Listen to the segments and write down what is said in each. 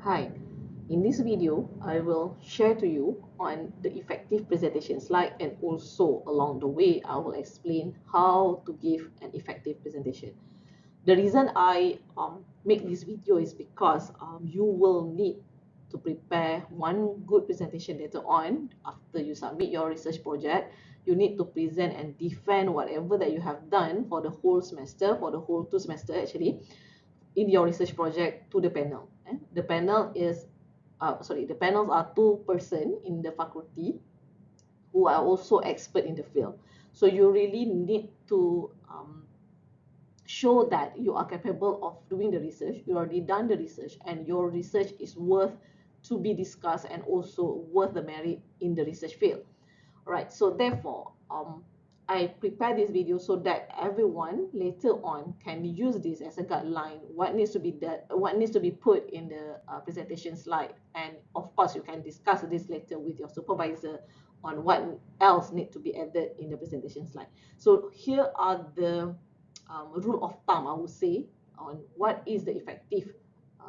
Hi, in this video, I will share to you on the effective presentation slide, and also along the way, I will explain how to give an effective presentation. The reason I make this video is because you will need to prepare one good presentation later on after you submit your research project. You need to present and defend whatever that you have done for the whole semester, for the whole 2 semester actually, in your research project to the panel. The panel is the panels are 2 person in the faculty who are also expert in the field. So you really need to show that you are capable of doing the research, you already done the research, and your research is worth to be discussed and also worth the merit in the research field. All right, so therefore, I prepare this video so that everyone later on can use this as a guideline. What needs to be done, what needs to be put in the presentation slide, and of course, you can discuss this later with your supervisor on what else need to be added in the presentation slide. So here are the rule of thumb, I would say, on what is the effective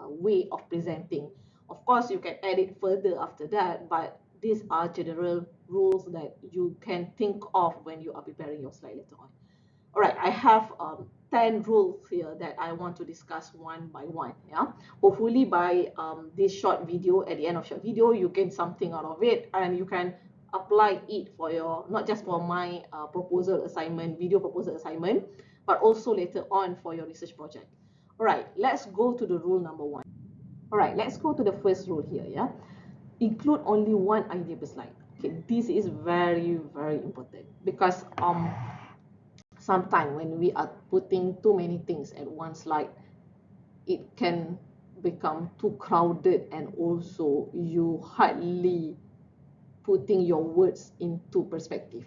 way of presenting. Of course, you can add it further after that, but these are general rules that you can think of when you are preparing your slide later on. All right, I have 10 rules here that I want to discuss one by one. Yeah, hopefully by this short video, at the end of short video, you get something out of it, and you can apply it for your, not just for my proposal assignment, video proposal assignment, but also later on for your research project. All right, let's go to the rule number one. All right, let's go to the first rule here. Yeah, include only one idea per slide. Okay, this is very, very important because sometimes when we are putting too many things at one slide, it can become too crowded, and also you hardly putting your words into perspective,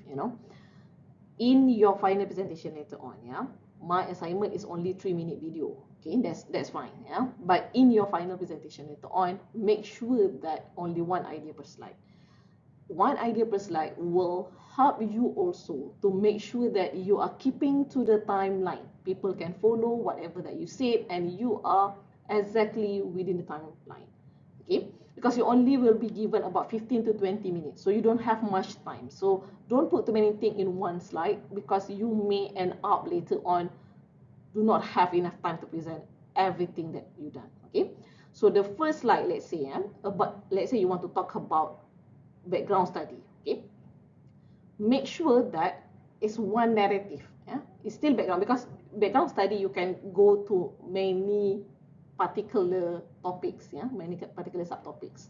in your final presentation later on. Yeah, my assignment is only 3-minute video. Okay, that's fine. Yeah, but in your final presentation later on, make sure that only one idea per slide. One idea per slide will help you also to make sure that you are keeping to the timeline. People can follow whatever that you said, and you are exactly within the timeline. Okay, because you only will be given about 15 to 20 minutes, so you don't have much time. So don't put too many things in one slide, because you may end up later on do not have enough time to present everything that you done. Okay, so the first slide, let's say you want to talk about background study. Okay, make sure that it's one narrative. Yeah, it's still background, because background study you can go to many particular topics, yeah, many particular subtopics,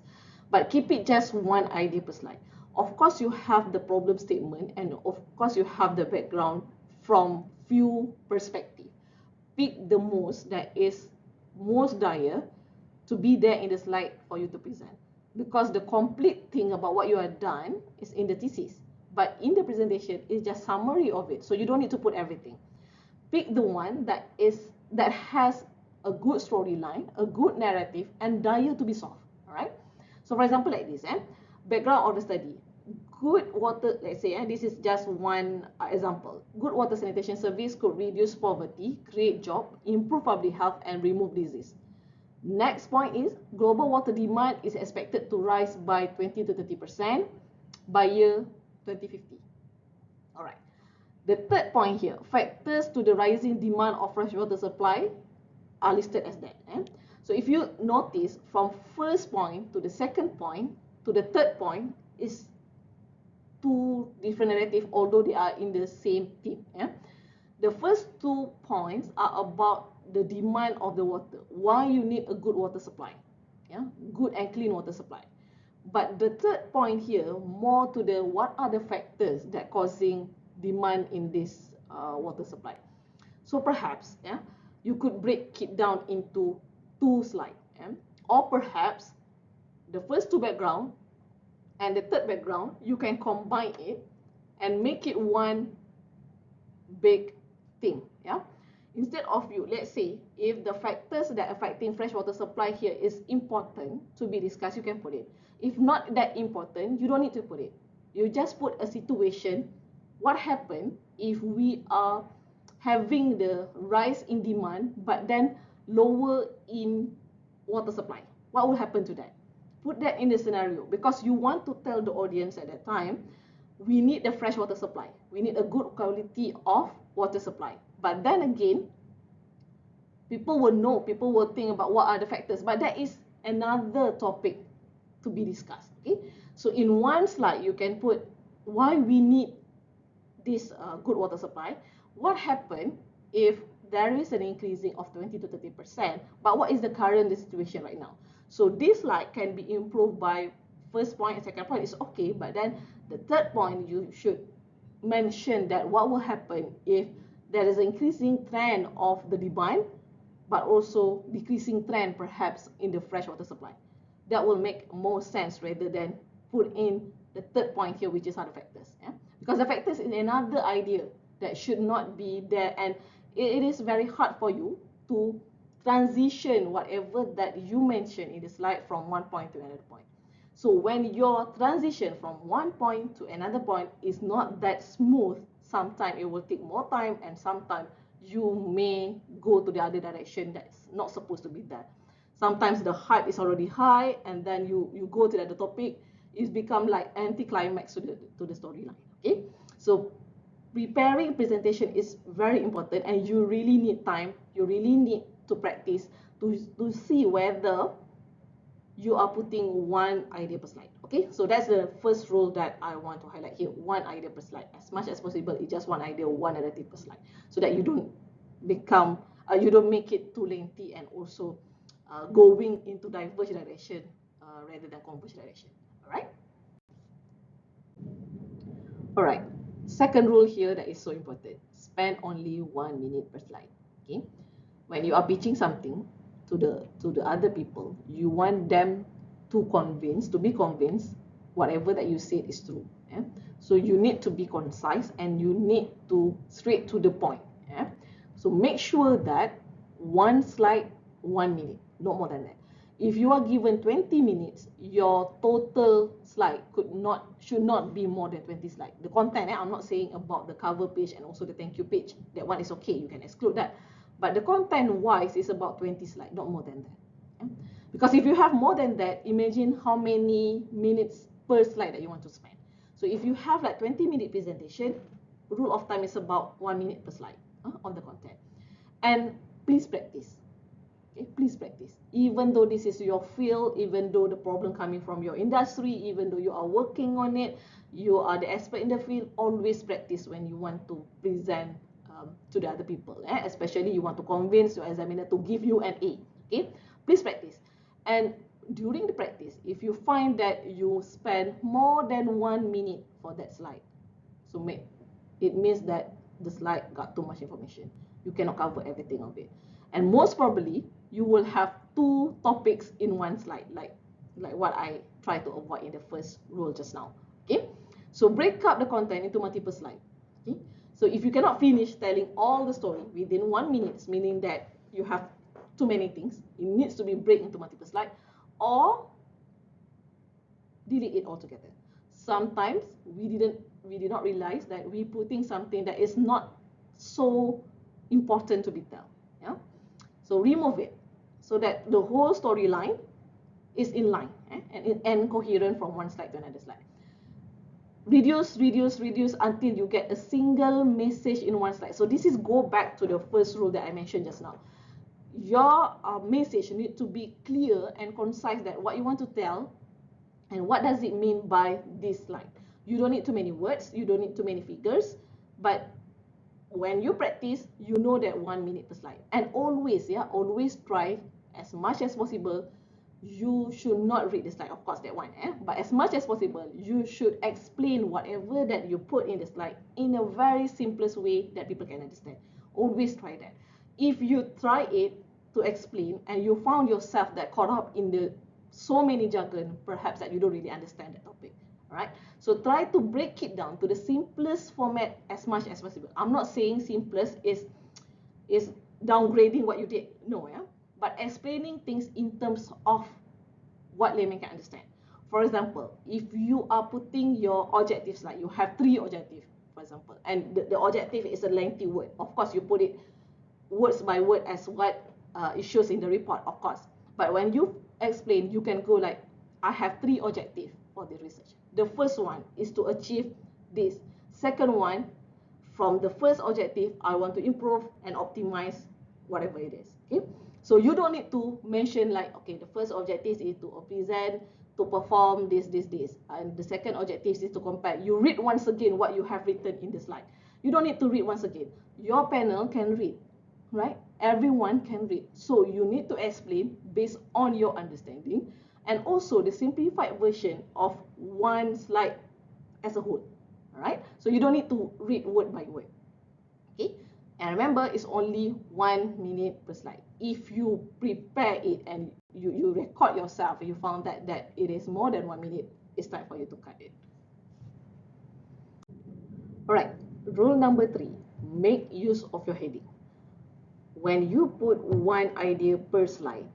but keep it just one idea per slide. Of course, you have the problem statement, and of course you have the background from few perspective. Pick the most that is most dire to be there in the slide for you to present, because the complete thing about what you have done is in the thesis, but in the presentation is just summary of it, so you don't need to put everything. Pick the one that has a good storyline, a good narrative, and dire to be solved. All right, so for example, like this, background of the study. Good water, let's say, this is just one example. Good water sanitation service could reduce poverty, create job, improve public health, and remove disease. Next point is global water demand is expected to rise by 20 to 30% by year 2050. All right. The third point here, factors to the rising demand of freshwater supply are listed as that. So if you notice, from first point to the second point to the third point is two different narratives, although they are in the same theme. The first 2 points are about the demand of the water, why you need a good water supply, good and clean water supply. But the third point here, more to the what are the factors that causing demand in this water supply. So perhaps, you could break it down into 2 slides, or perhaps the first 2 background and the third background, you can combine it and make it one big thing. Instead of you, let's say, if the factors that affecting freshwater supply here is important to be discussed, you can put it. If not that important, you don't need to put it. You just put a situation. What happens if we are having the rise in demand but then lower in water supply? what will happen to that? Put that in the scenario, because you want to tell the audience at that time, we need the fresh water supply. We need a good quality of water supply. But then again, people will know, people will think about what are the factors, but that is another topic to be discussed. Okay, so in one slide you can put why we need this good water supply. What happened if there is an increasing of 20 to 30%, but what is the current situation right now? So this slide can be improved by first point and second point is okay, but then the third point you should mention that what will happen if there is an increasing trend of the demand, but also decreasing trend perhaps in the fresh water supply. That will make more sense rather than put in the third point here, which is other factors. Yeah? Because the factors is another idea that should not be there, and it is very hard for you to transition whatever that you mentioned in the slide from one point to another point. So when your transition from one point to another point is not that smooth, sometimes it will take more time, and sometimes you may go to the other direction that's not supposed to be there. Sometimes the hype is already high, and then you go to the other topic, it's become like anti-climax to the storyline. Okay, so preparing presentation is very important, and you really need time, you really need to practice to see whether you are putting one idea per slide. Okay, so that's the first rule that I want to highlight here. One idea per slide. As much as possible, it's just one idea, one narrative per slide, so that you don't become, you don't make it too lengthy and also going into diverse direction rather than converge direction. All right. All right. Second rule here that is so important: spend only 1 minute per slide. Okay, when you are pitching something to the other people, you want them to be convinced whatever that you said is true. Yeah? So you need to be concise, and you need to straight to the point. Yeah? So make sure that one slide, 1 minute, no more than that. If you are given 20 minutes, your total slide should not be more than 20 slides. The content, I'm not saying about the cover page and also the thank you page. That one is okay, you can exclude that. But the content wise is about 20 slides, not more than that. Yeah? Because if you have more than that, imagine how many minutes per slide that you want to spend. So if you have like 20-minute presentation, rule of thumb is about 1 minute per slide on the content. And please practice. Okay, please practice. Even though this is your field, even though the problem coming from your industry, even though you are working on it, you are the expert in the field, always practice when you want to present to the other people. Especially you want to convince your examiner to give you an A. Okay, please practice. And during the practice, if you find that you spend more than 1 minute for that slide, so it means that the slide got too much information. You cannot cover everything of it. And most probably, you will have 2 topics in one slide, like what I try to avoid in the first rule just now. Okay, so break up the content into multiple slides. Okay, so if you cannot finish telling all the story within 1 minute, meaning that you have too many things, it needs to be break into multiple slides, or delete it altogether. Sometimes we did not realize that we putting something that is not so important to be told. Yeah, so remove it so that the whole storyline is in line and coherent from one slide to another slide. Reduce until you get a single message in one slide. So this is go back to the first rule that I mentioned just now. Your message need to be clear and concise, that what you want to tell and what does it mean by this slide. You don't need too many words, you don't need too many figures, but when you practice, you know that 1 minute per slide. And always, always try as much as possible. You should not read the slide, of course, that one, but as much as possible, you should explain whatever that you put in the slide in a very simplest way that people can understand. Always try that. If you try it to explain and you found yourself that caught up in the so many jargon, perhaps that you don't really understand that topic. Right? So try to break it down to the simplest format as much as possible. I'm not saying simplest is downgrading what you did. No, but explaining things in terms of what layman can understand. For example, if you are putting your objectives, like you have 3 objectives, for example, and the objective is a lengthy word. Of course, you put it words by word as what it shows in the report, of course. But when you explain, you can go like, I have 3 objectives for the research. The first one is to achieve this. Second one, from the first objective, I want to improve and optimize whatever it is. Okay, so you don't need to mention like, okay, the first objective is to present, to perform this, and the second objective is to compare. You read once again what you have written in the slide. You don't need to read once again. Your panel can read, right? Everyone can read. So you need to explain based on your understanding, and also the simplified version of one slide as a whole. All right, so you don't need to read word by word. Okay, and remember, it's only 1 minute per slide. If you prepare it and you record yourself, you found that it is more than 1 minute, it's time for you to cut it. All right, rule number 3, make use of your heading. When you put one idea per slide,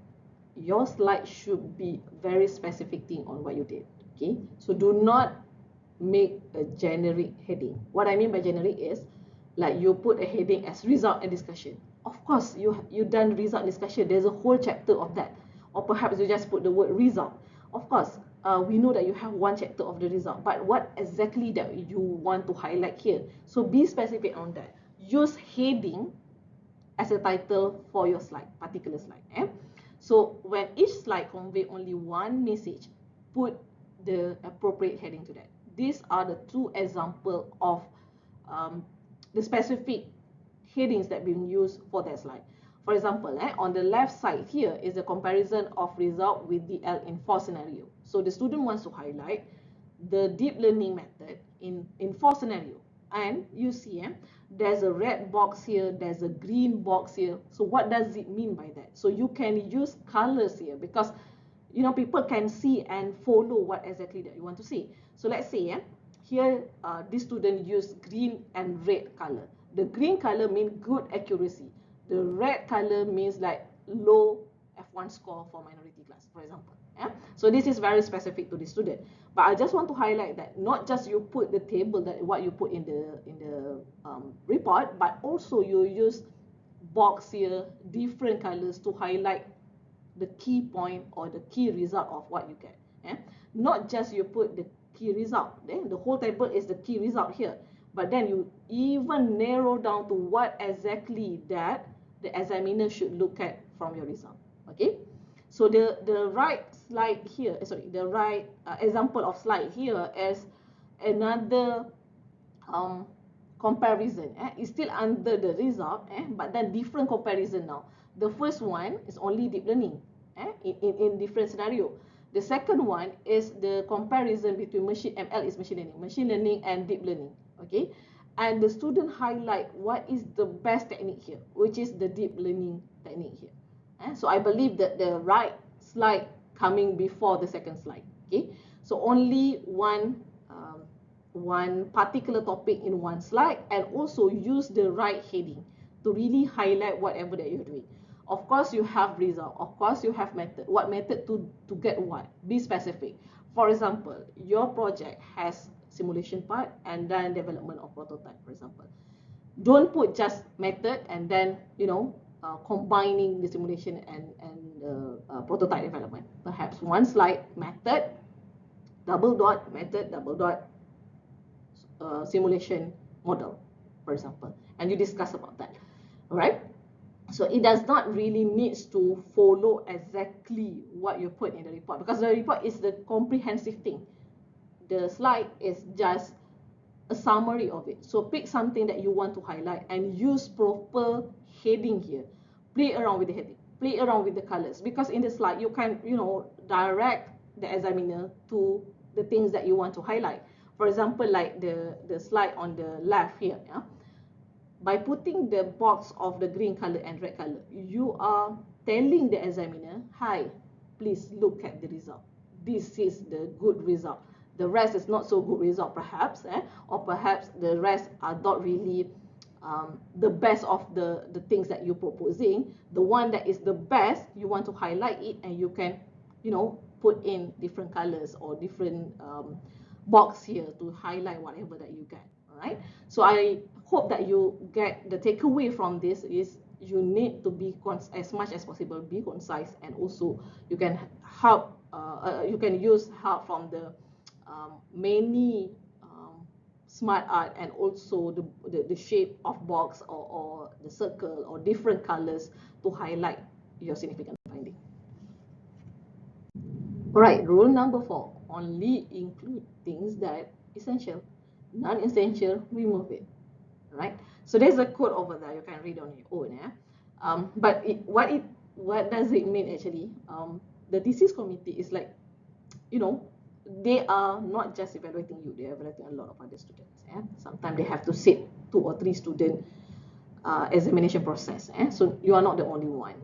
your slide should be very specific thing on what you did. Okay, so do not make a generic heading. What I mean by generic is, like, you put a heading as result and discussion. Of course, you done result and discussion. There's a whole chapter of that. Or perhaps you just put the word result. Of course, we know that you have one chapter of the result, but what exactly that you want to highlight here? So be specific on that. Use heading as a title for your slide, particular slide. So when each slide convey only one message, put the appropriate heading to that. These are the 2 examples of the specific headings that being used for that slide. For example, on the left side here is a comparison of result with DL in 4 scenarios. So the student wants to highlight the deep learning method in 4 scenarios. And you see, there's a red box here, there's a green box here. So what does it mean by that? So you can use colors here, because people can see and follow what exactly that you want to say. So let's say here this student used green and red color. The green color means good accuracy. The red color means like low F1 score for minority class, for example. So this is very specific to the student. But I just want to highlight that not just you put the table that what you put in the report, but also you use box here, different colors to highlight the key point or the key result of what you get. Not just you put the key result, then the whole table is the key result here, but then you even narrow down to what exactly that the examiner should look at from your result. Okay, so the right slide here, the right example of slide here is another comparison. It's still under the result, but then different comparison now. The first one is only deep learning in different scenario. The second one is the comparison between ML is machine learning and deep learning. Okay, and the student highlight what is the best technique here, which is the deep learning technique here. So I believe that the right slide coming before the second slide. Okay, so only one particular topic in one slide, and also use the right heading to really highlight whatever that you're doing. Of course, you have result. Of course, you have method. What method to get what? Be specific. For example, your project has simulation part and then development of prototype, for example. Don't put just method and then, combining the simulation and prototype development. Perhaps one slide, method, double dot, method, double dot, simulation model, for example. And you discuss about that. All right? So it does not really needs to follow exactly what you put in the report, because the report is the comprehensive thing. The slide is just a summary of it. So pick something that you want to highlight and use proper heading here. Play around with the heading. Play around with the colors, because in the slide you can, direct the examiner to the things that you want to highlight. For example, like the slide on the left here. By putting the box of the green color and red color, you are telling the examiner, hi, please look at the result. This is the good result. The rest is not so good result, perhaps, or perhaps the rest are not really the best of the things that you're proposing. The one that is the best, you want to highlight it, and you can, put in different colors or different box here to highlight whatever that you get. All right. So I hope that you get the takeaway from this is you need to be as much as possible be concise, and also you can help you can use help from the many smart art, and also the shape of box, or the circle, or different colors to highlight your significant finding. Alright, rule number 4, only include things that essential. Non-essential, remove it. Right? So there's a quote over there, you can read on your own. But what does it mean actually? The thesis committee is like, you know, they are not just evaluating you, they are evaluating a lot of other students. Sometimes they have to sit 2 or 3 student examination process. So you are not the only one.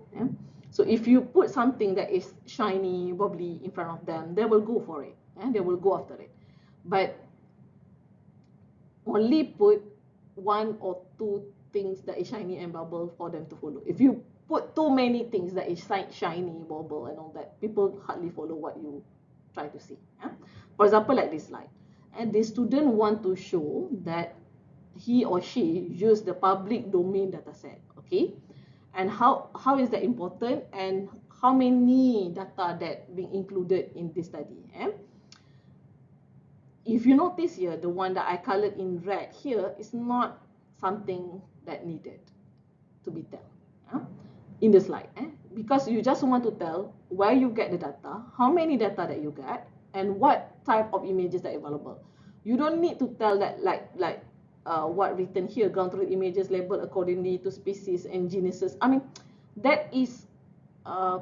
So if you put something that is shiny, bubbly in front of them, they will go for it, and they will go after it. But only put 1 or 2 things that is shiny and bubble for them to follow. If you put too many things that is shiny, bubble, and all that, people hardly follow what you try to see. For example, like this slide, and the student want to show that he or she used the public domain dataset. Okay, and how is that important, and how many data that being included in this study. If you notice here, the one that I colored in red here is not something that needed to be told in the slide, because you just want to tell where you get the data, how many data that you get, and what type of images that are available. You don't need to tell that like what written here, ground truth images labeled accordingly to species and genuses. I mean, that is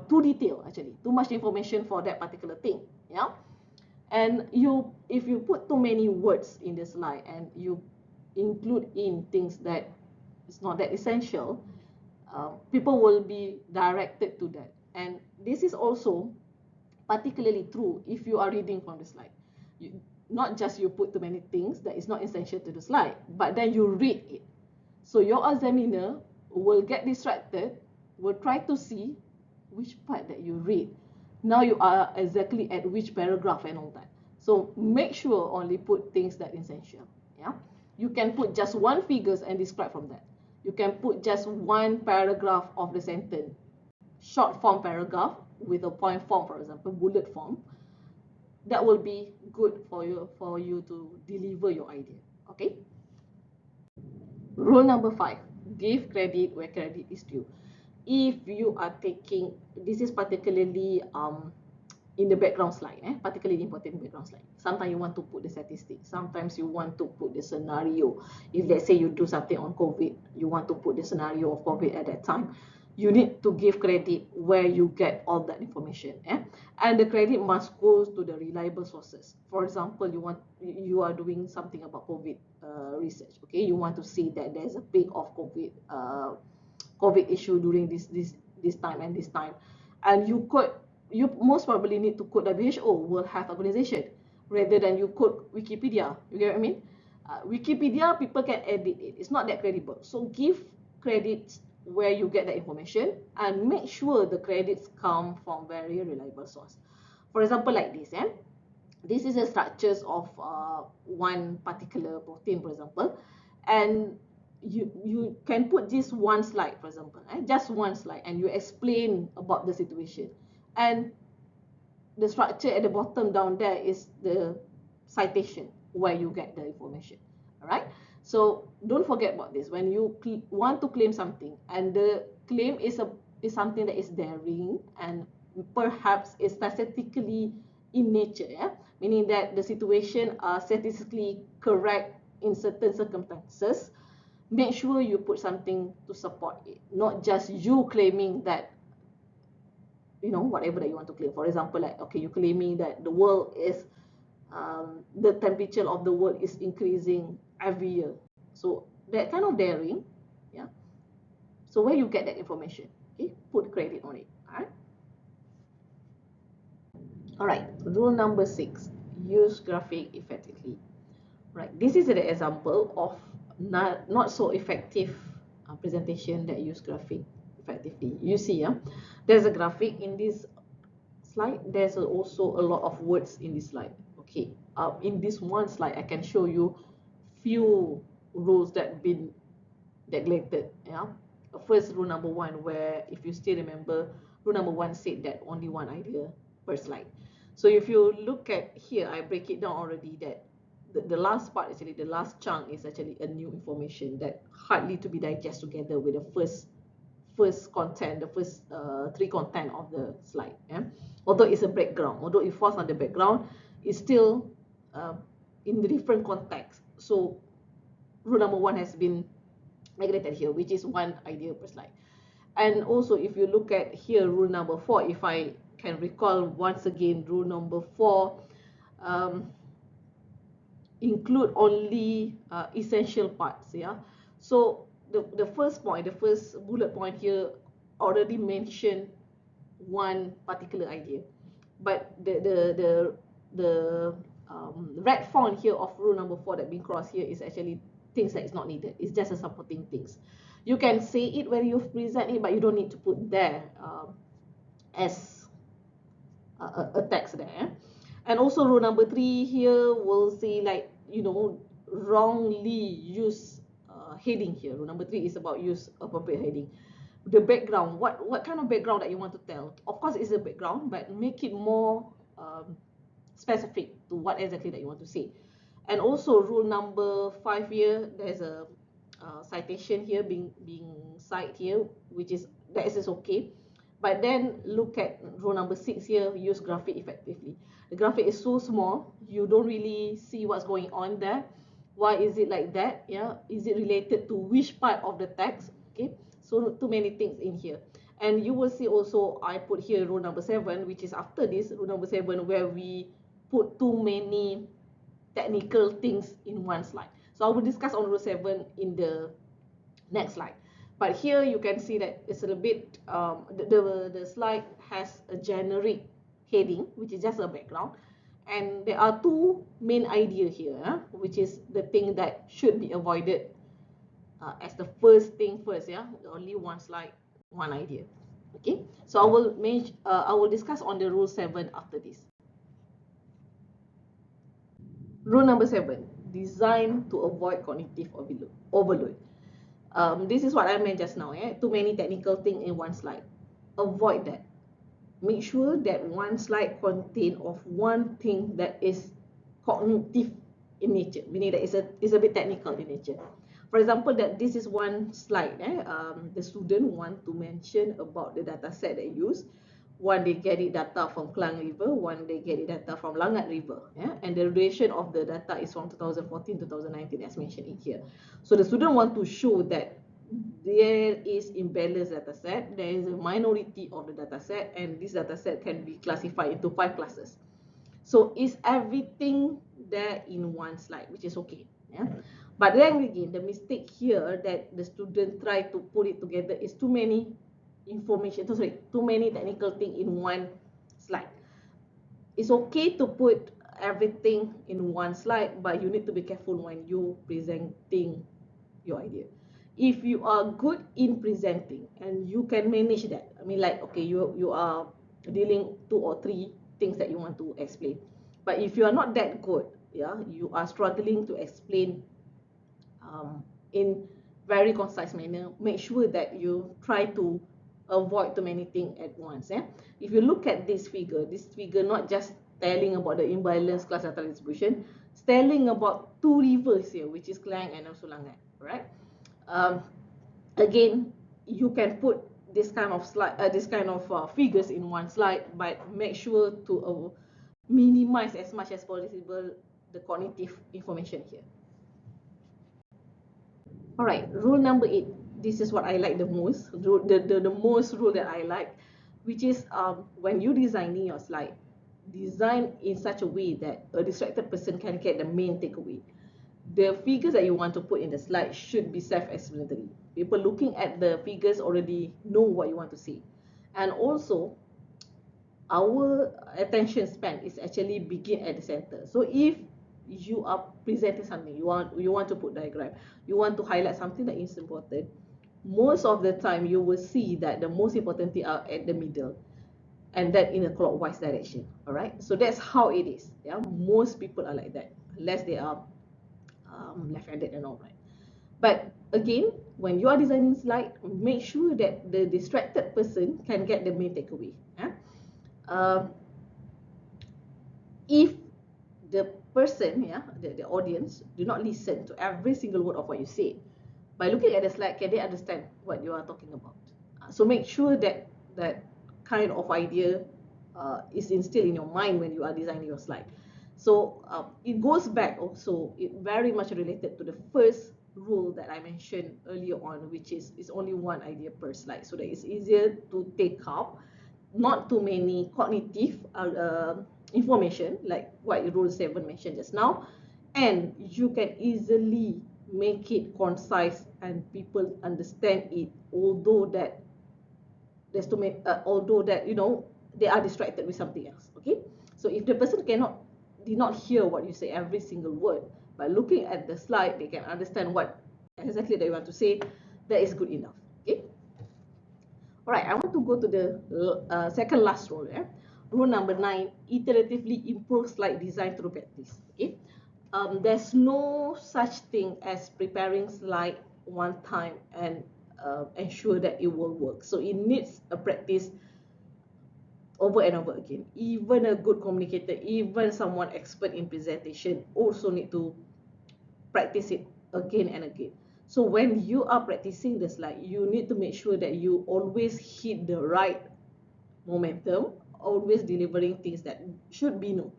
too detailed actually, too much information for that particular thing. And if you put too many words in the slide, and you include in things that is not that essential, people will be directed to that. And this is also particularly true if you are reading from the slide. Not just you put too many things that is not essential to the slide, but then you read it. So your examiner will get distracted, will try to see which part that you read. Now you are exactly at which paragraph and all that. So make sure only put things that essential. You can put just 1 figures and describe from that. You can put just 1 paragraph of the sentence, short form paragraph with a point form, for example, bullet form. That will be good for you to deliver your idea. Okay. Rule number 5, give credit where credit is due. If you are taking, this is particularly in the background slide, particularly important background slide. Sometimes you want to put the statistics, sometimes you want to put the scenario. If let's say you do something on COVID, you want to put the scenario of COVID at that time, you need to give credit where you get all that information. And the credit must go to the reliable sources. For example, you are doing something about COVID research. Okay, you want to see that there's a peak of COVID issue during this time and this time, and you most probably need to quote WHO, World Health Organization, rather than you quote Wikipedia. You get what I mean? Wikipedia, people can edit it. It's not that credible. So give credits where you get the information, and make sure the credits come from very reliable source. For example, like this. This is the structures of one particular protein, for example, and you can put this 1 slide, for example, just 1 slide, and you explain about the situation. And the structure at the bottom down there is the citation where you get the information. All right. So don't forget about this. When you want to claim something, and the claim is something that is daring and perhaps is statistically in nature, meaning that the situation are statistically correct in certain circumstances, make sure you put something to support it, not just you claiming that, whatever that you want to claim. For example, like, okay, you claiming that the world is the temperature of the world is increasing every year. So that kind of daring, so where you get that information, okay, put credit on it. All right, rule number 6, use graphic effectively. Right, this is an example of not so effective presentation that use graphic effectively. You see, there's a graphic in this slide. There's also a lot of words in this slide. Okay, in this 1 slide, I can show you few rules that been neglected. first rule number one, where if you still remember, rule number one said that only one idea per slide. So if you look at here, I break it down already, that the last part, actually the last chunk, is actually a new information that hardly to be digested together with the first content, the first three content of the slide. Yeah? Although it's a background, although it falls on the background, it's still in the different context. So rule number one has been neglected here, which is one idea per slide. And also, if you look at here, rule number 4, if I can recall once again, rule number 4 include only essential parts. Yeah. So the first point, the first bullet point here already mentioned one particular idea, but the red font here of rule number 4 that being crossed here is actually things that is not needed. It's just a supporting things. You can say it when you present it, but you don't need to put there as a text there. And also rule number 3 here will say, like, you know, wrongly use heading here. Rule number 3 is about use appropriate heading. The background, what kind of background that you want to tell. Of course, it's a background, but make it more specific to what exactly that you want to say. And also rule number 5 here, there's a citation here being cited here, which is that is okay. But then look at rule number 6 here, use graphic effectively. The graphic is so small, you don't really see what's going on there. Why is it like that? Yeah, is it related to which part of the text? Okay, so too many things in here. And you will see also I put here rule number 7, which is after this rule number 7, where we put too many technical things in one slide. So I will discuss on rule 7 in the next slide. But here you can see that it's a little bit, the slide has a generic heading, which is just a background. And there are two main ideas here, which is the thing that should be avoided as the first thing first. Yeah, only one slide, one idea. Okay, so I will discuss on the rule 7 after this. Rule number 7, design to avoid cognitive overload. This is what I meant just now. Too many technical things in one slide. Avoid that. Make sure that one slide contains of one thing that is cognitive in nature, meaning that it's a bit technical in nature. For example, that this is one slide. The student want to mention about the data set they use. One, they get it data from Klang River. One, they get it data from Langat River. And the duration of the data is from 2014 to 2019, as mentioned in here. So the student want to show that there is imbalanced data set. There is a minority of the data set, and this data set can be classified into 5 classes. So is everything there in one slide, which is okay. But then again, the mistake here that the student try to put it together is too many information, too many technical things in one slide. It's okay to put everything in one slide, but you need to be careful when you presenting your idea. If you are good in presenting and you can manage that, I mean, like, okay, you are dealing 2 or 3 things that you want to explain, but if you are not that good, you are struggling to explain in very concise manner, make sure that you try to avoid too many things at once. If you look at this figure not just telling about the imbalance class data distribution, it's telling about 2 rivers here, which is Klang and also Langat, right? Again, you can put this kind of slide, figures in one slide, but make sure to minimize as much as possible the cognitive information here. All right, rule number 8. This is what I like the most. The most rule that I like, which is when you designing your slide, design in such a way that a distracted person can get the main takeaway. The figures that you want to put in the slide should be self-explanatory. People looking at the figures already know what you want to say. And also, our attention span is actually begin at the center. So if you are presenting something, you want to put diagram, you want to highlight something that is important, most of the time you will see that the most important thing are at the middle, and that in a clockwise direction. All right, so that's how it is. Most people are like that, unless they are left-handed and all, right? But again, when you are designing slide, make sure that the distracted person can get the main takeaway. Uh, if the person, the audience, do not listen to every single word of what you say, by looking at the slide, can they understand what you are talking about? So make sure that that kind of idea is instilled in your mind when you are designing your slide. So it goes back also, it very much related to the first rule that I mentioned earlier on, which is only one idea per slide, so that it's easier to take up, not too many cognitive information like what rule 7 mentioned just now, and you can easily make it concise and people understand it, although that there's too many although that they are distracted with something else. Okay, so if the person did not hear what you say every single word, by looking at the slide they can understand what exactly that you want to say, that is good enough. Okay. All right, I want to go to the second last rule. Rule number 9, iteratively improve slide design through practice. Okay, there's no such thing as preparing slide one time and ensure that it will work. So it needs a practice over and over again. Even a good communicator, even someone expert in presentation, also need to practice it again and again. So when you are practicing the slide, you need to make sure that you always hit the right momentum, always delivering things that should be known.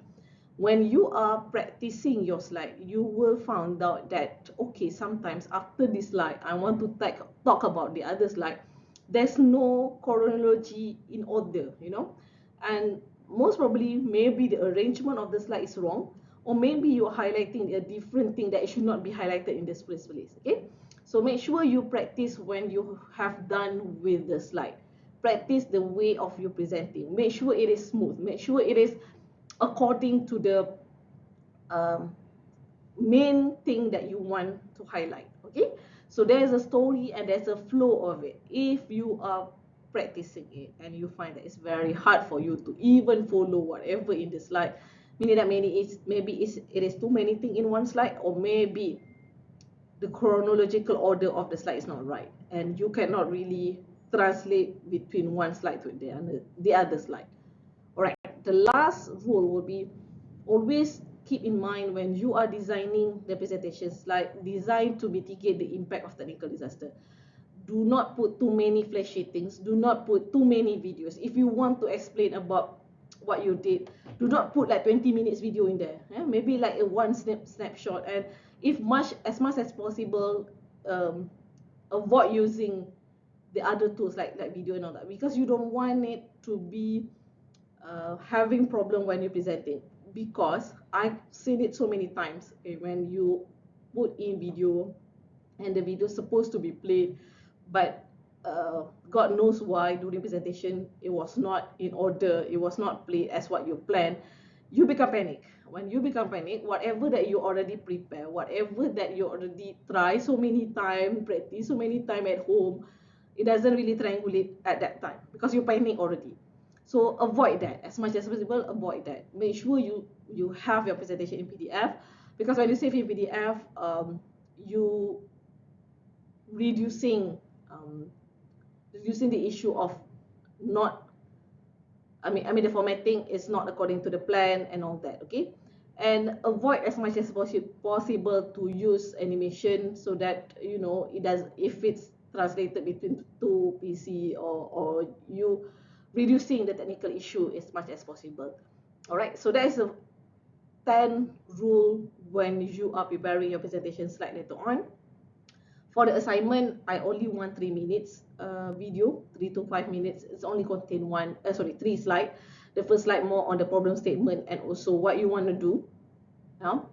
When you are practicing your slide, you will find out that, okay, sometimes after this slide, I want to talk about the other slide. There's no chronology in order, and most probably maybe the arrangement of the slide is wrong, or maybe you're highlighting a different thing that should not be highlighted in this first place. Okay, so make sure you practice when you have done with the slide. Practice the way of you presenting. Make sure it is smooth. Make sure it is according to the um, main thing that you want to highlight. Okay, so there's a story and there's a flow of it. If you are practicing it and you find that it's very hard for you to even follow whatever in the slide, meaning that it is too many things in one slide, or maybe the chronological order of the slide is not right and you cannot really translate between one slide to the other slide. All right, the last rule will be, always keep in mind when you are designing the presentation slide, design to mitigate the impact of technical disaster. Do not put too many flashy things. Do not put too many videos. If you want to explain about what you did, do not put like 20 minutes video in there. Maybe like a one snapshot. And if much as possible, avoid using the other tools like video and all that, because you don't want it to be having problem when you're presenting. Because I've seen it so many times, when you put in video and the video is supposed to be played, but God knows why during presentation it was not in order, it was not played as what you planned. You become panic. When you become panic, whatever that you already prepare, whatever that you already try so many times, practice so many times at home, it doesn't really triangulate at that time because you panic already. So avoid that as much as possible. Avoid that. Make sure you have your presentation in PDF, because when you save in PDF, you reducing um, reducing the issue of not I mean the formatting is not according to the plan and all that. Okay, and avoid as much as possible to use animation, so that it does, if it's translated between two PC, or you reducing the technical issue as much as possible. All right, so that is a 10 rule when you are preparing your presentation slide later on. For the assignment, I only want 3 minutes video, 3 to 5 minutes. It's only contain three slides. The first slide more on the problem statement and also what you want to do. Now,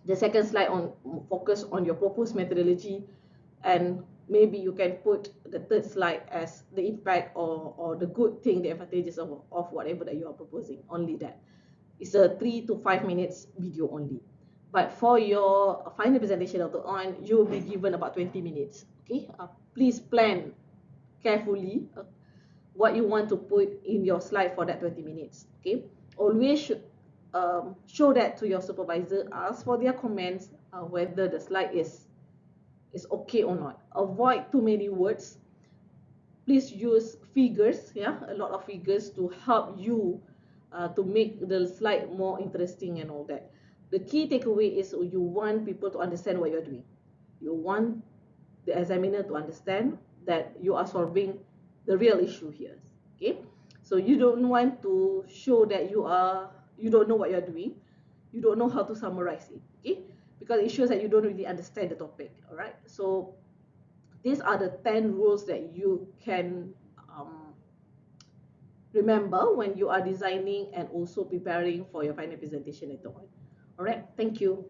the second slide on focus on your proposed methodology, and maybe you can put the third slide as the impact, or the good thing, the advantages of whatever that you are proposing. Only that. It's a 3 to 5 minutes video only. But for your final presentation later on, you will be given about 20 minutes. Okay, please plan carefully what you want to put in your slide for that 20 minutes. Okay, always show that to your supervisor. Ask for their comments, whether the slide is is okay or not. Avoid too many words. Please use figures, yeah, a lot of figures to help you to make the slide more interesting and all that. The key takeaway is you want people to understand what you're doing. You want the examiner to understand that you are solving the real issue here. Okay, so you don't want to show that you don't know what you're doing, you don't know how to summarize it. Okay, because it shows that you don't really understand the topic. All right, so these are the 10 rules that you can remember when you are designing and also preparing for your final presentation later on. All right, thank you.